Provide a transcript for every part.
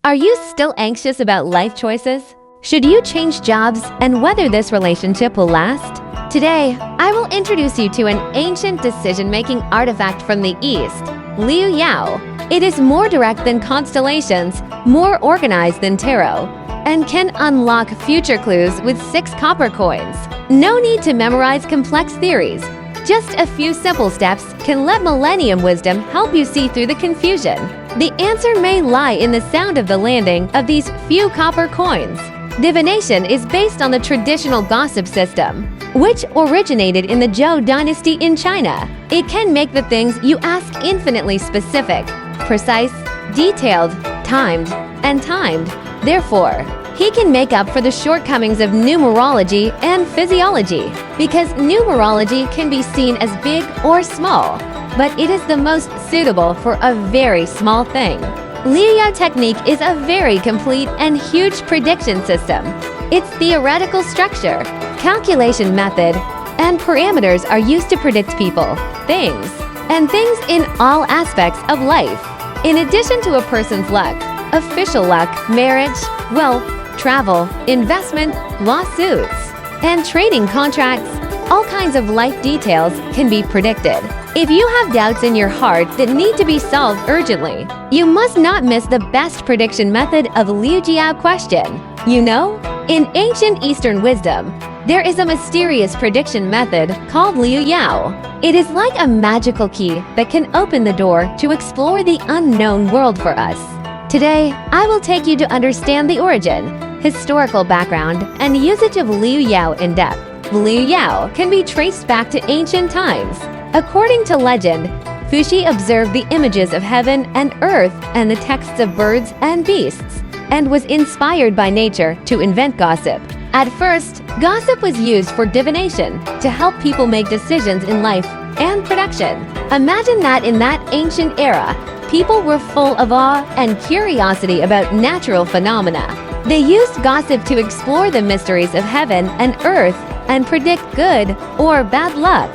Are you still anxious about life choices? Should you change jobs and whether this relationship will last? Today, I will introduce you to an ancient decision-making artifact from the East, Liu Yao. It is more direct than constellations, more organized than tarot, and can unlock future clues with 6 copper coins. No need to memorize complex theories. Just a few simple steps can let millennium wisdom help you see through the confusion. The answer may lie in the sound of the landing of these few copper coins. Divination is based on the traditional gossip system, which originated in the Zhou dynasty in China. It can make the things you ask infinitely specific, precise, detailed, timed. Therefore, he can make up for the shortcomings of numerology and physiology, because numerology can be seen as big or small, but it is the most suitable for a very small thing. Liu Yao technique is a very complete and huge prediction system. Its theoretical structure, calculation method, and parameters are used to predict people, things in all aspects of life. In addition to a person's luck, official luck, marriage, wealth, travel, investment, lawsuits, and trading contracts, all kinds of life details can be predicted. If you have doubts in your heart that need to be solved urgently, you must not miss the best prediction method of Liu Yao question. You know, in ancient Eastern wisdom, there is a mysterious prediction method called Liu Yao. It is like a magical key that can open the door to explore the unknown world for us. Today, I will take you to understand the origin, historical background, and usage of Liu Yao in depth. Liu Yao can be traced back to ancient times. According to legend, Fuxi observed the images of heaven and earth and the texts of birds and beasts, and was inspired by nature to invent gossip. At first, gossip was used for divination to help people make decisions in life and production. Imagine that in that ancient era, people were full of awe and curiosity about natural phenomena. They used gossip to explore the mysteries of heaven and earth and predict good or bad luck.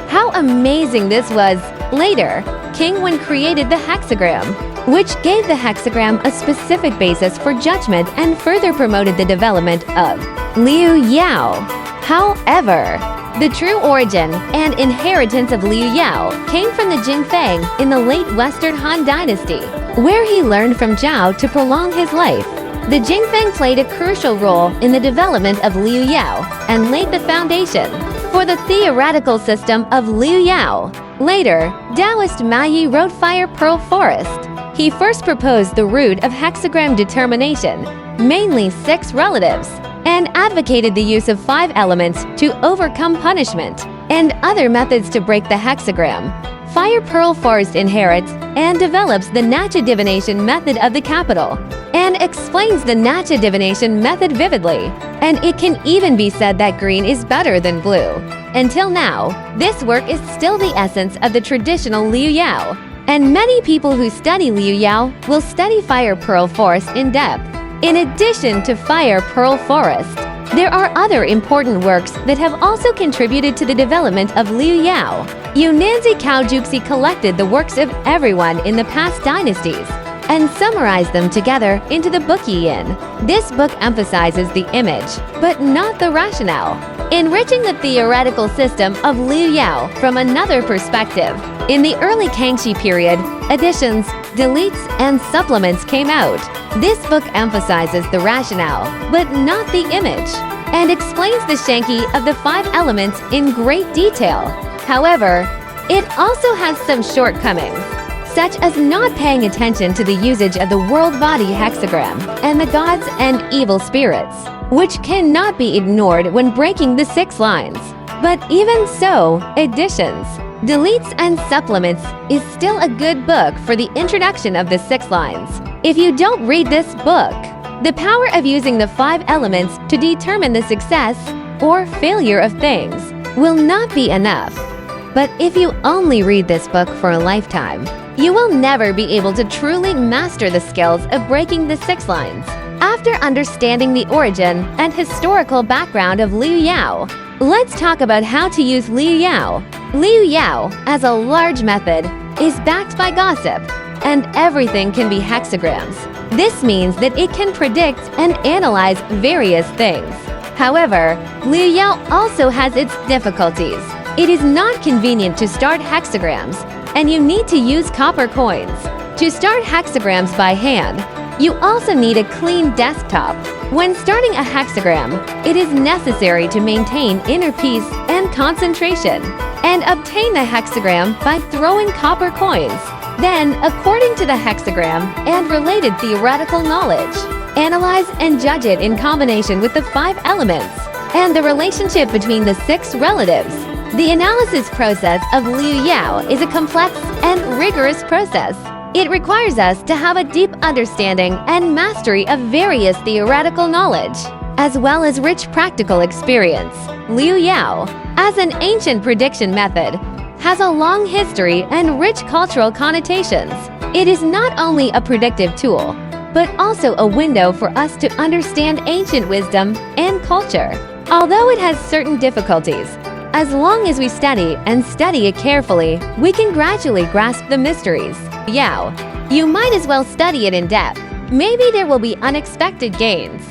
How amazing this was! Later, King Wen created the hexagram, which gave the hexagram a specific basis for judgment and further promoted the development of Liu Yao. However, the true origin and inheritance of Liu Yao came from the Jingfeng in the late Western Han Dynasty, where he learned from Zhao to prolong his life. The Jingfeng played a crucial role in the development of Liu Yao and laid the foundation for the theoretical system of Liu Yao. Later, Taoist Ma Yi wrote Fire Pearl Forest. He first proposed the root of hexagram determination, mainly 6 relatives, and advocated the use of 5 elements to overcome punishment, and other methods to break the hexagram. Fire Pearl Forest inherits and develops the Nacha divination method of the capital, and explains the Nacha divination method vividly. And it can even be said that green is better than blue. Until now, this work is still the essence of the traditional Liu Yao, and many people who study Liu Yao will study Fire Pearl Forest in depth. In addition to Fire Pearl Forest, there are other important works that have also contributed to the development of Liu Yao. Yunanzi Kaojuxi collected the works of everyone in the past dynasties and summarized them together into the book Yin. This book emphasizes the image, but not the rationale, enriching the theoretical system of Liu Yao from another perspective. In the early Kangxi period, additions, deletes, and supplements came out. This book emphasizes the rationale, but not the image, and explains the Shanki of the 5 elements in great detail. However, it also has some shortcomings, such as not paying attention to the usage of the world body hexagram and the gods and evil spirits, which cannot be ignored when breaking the 6 lines. But even so, additions, deletes, and supplements is still a good book for the introduction of the 6 lines. If you don't read this book, the power of using the 5 elements to determine the success or failure of things will not be enough. But if you only read this book for a lifetime, you will never be able to truly master the skills of breaking the 6 lines. After understanding the origin and historical background of Liu Yao, let's talk about how to use Liu Yao. Liu Yao, as a large method, is backed by gossip, and everything can be hexagrams. This means that it can predict and analyze various things. However, Liu Yao also has its difficulties. It is not convenient to start hexagrams, and you need to use copper coins. To start hexagrams by hand, you also need a clean desktop. When starting a hexagram, it is necessary to maintain inner peace and concentration, and obtain the hexagram by throwing copper coins. Then, according to the hexagram and related theoretical knowledge, analyze and judge it in combination with the 5 elements and the relationship between the 6 relatives. The analysis process of Liu Yao is a complex and rigorous process. It requires us to have a deep understanding and mastery of various theoretical knowledge, as well as rich practical experience. Liu Yao, as an ancient prediction method, has a long history and rich cultural connotations. It is not only a predictive tool, but also a window for us to understand ancient wisdom and culture. Although it has certain difficulties, as long as we study and study it carefully, we can gradually grasp the mysteries. Yao, you might as well study it in depth. Maybe there will be unexpected gains.